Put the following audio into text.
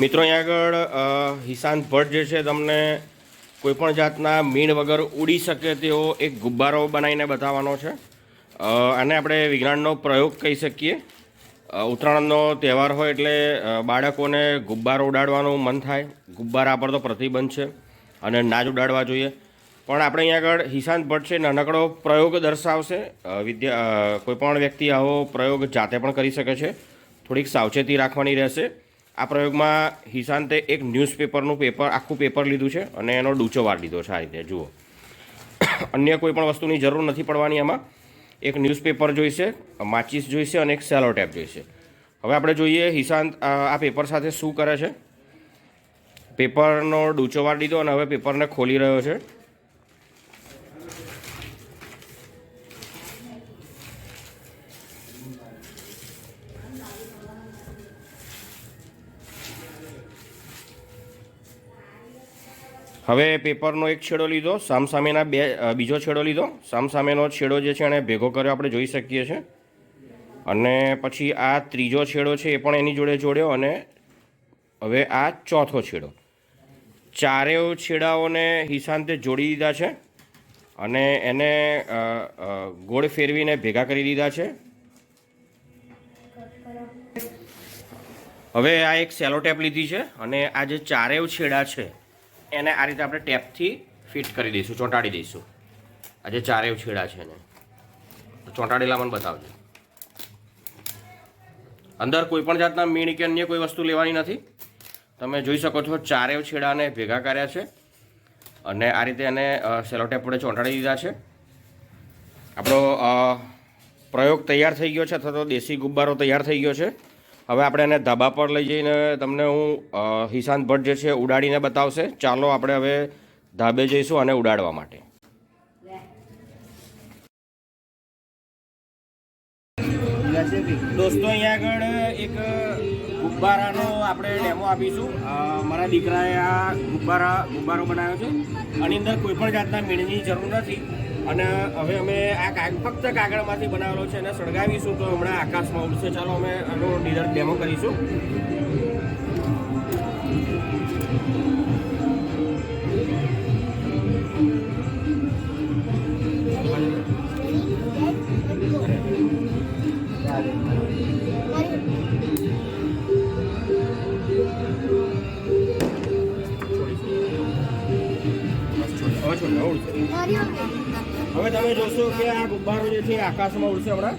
મિત્રો અહીંયા આગળ હિશાંત ભટ્ટ જે છે તમને કોઈપણ જાતના મીણ વગર ઉડી શકે તેવો એક ગુબ્બારો બનાવીને બતાવવાનો છે. આને આપણે વિજ્ઞાનનો પ્રયોગ કહી શકીએ. ઉત્તરાયણનો તહેવાર હોય એટલે બાળકોને ગુબ્બારો ઉડાડવાનું મન થાય. ગુબ્બારા પર તો પ્રતિબંધ છે અને ના જ ઉડાડવા જોઈએ. પણ આપણે અહીંયા આગળ હિશાંત ભટ્ટ છે નાનકડો પ્રયોગ દર્શાવશે. કોઈપણ વ્યક્તિ આવો પ્રયોગ જાતે પણ કરી શકે છે. થોડીક સાવચેતી રાખવાની રહેશે. આ પ્રયોગમાં હિશાંતે એક ન્યૂઝપેપરનું આખું પેપર લીધું છે અને એનો ડૂચો વાર લીધો છે. આ રીતે જુઓ, અન્ય કોઈ પણ વસ્તુની જરૂર નથી પડવાની. આમાં એક ન્યૂઝપેપર જોઈશે, માચીસ જોઈશે અને એક સેલો ટેપ જોઈશે. હવે આપણે જોઈએ હિશાંત આ પેપર સાથે શું કરે છે. પેપરનો ડૂચો વાર લીધો અને હવે પેપરને ખોલી રહ્યો છે. હવે પેપરનો એક છેડો લીધો, સામસામેના બીજો છેડો લીધો. સામસામેનો છેડો જે છે એને ભેગો કર્યો આપણે જોઈ શકીએ છીએ. અને પછી આ ત્રીજો છેડો છે એ પણ એની જોડે જોડ્યો અને હવે આ ચોથો છેડો. ચારેય છેડાઓને હિશાંતે જોડી દીધા છે અને એને ગોળ ફેરવીને ભેગા કરી દીધા છે. હવે આ એક સેલો ટેપ લીધી છે અને આ જે ચારેય છેડા છે એને આ રીતે આપણે ટેપથી ફિટ કરી દઈશું, ચોંટાડી દઈશું. આ જે ચારેય છેડા છે એને ચોંટાડેલા મને બતાવજો. અંદર કોઈ પણ જાતના મીણ કે અન્ય કોઈ વસ્તુ લેવાની નથી. તમે જોઈ શકો છો ચારેય છેડાને ભેગા કર્યા છે અને આ રીતે એને સેલો ટેપ વડે ચોંટાડી દીધા છે. આપણો પ્રયોગ તૈયાર થઈ ગયો છે, અથવા તો દેશી ગુબ્બારો તૈયાર થઈ ગયો છે. હવે આપણે એને ધાબા પર લઈ જઈને તમને હું હિશાંત ભટ્ટ જે છે ઉડાડીને બતાવશે. ચાલો આપણે હવે ધાબે જઈશું અને ઉડાડવા માટે. દોસ્તો અહીંયા આગળ એક ગુબ્બારાનો આપણે ડેમો આપીશું. મારા દીકરાએ આ ગુબ્બારો બનાવ્યો છે. આની અંદર કોઈ પણ જાતના મીણની જરૂર નથી અને હવે અમે આ ફક્ત કાગળમાંથી બનાવેલો છે અને સળગાવીશું તો હમણાં આકાશમાં ઉડશે. ચાલો અમે આનો ડેમો કરીશું. હવે તમે જોશો કે આ ગુબ્બારો જે છે આકાશમાં ઉડશે હમણાં.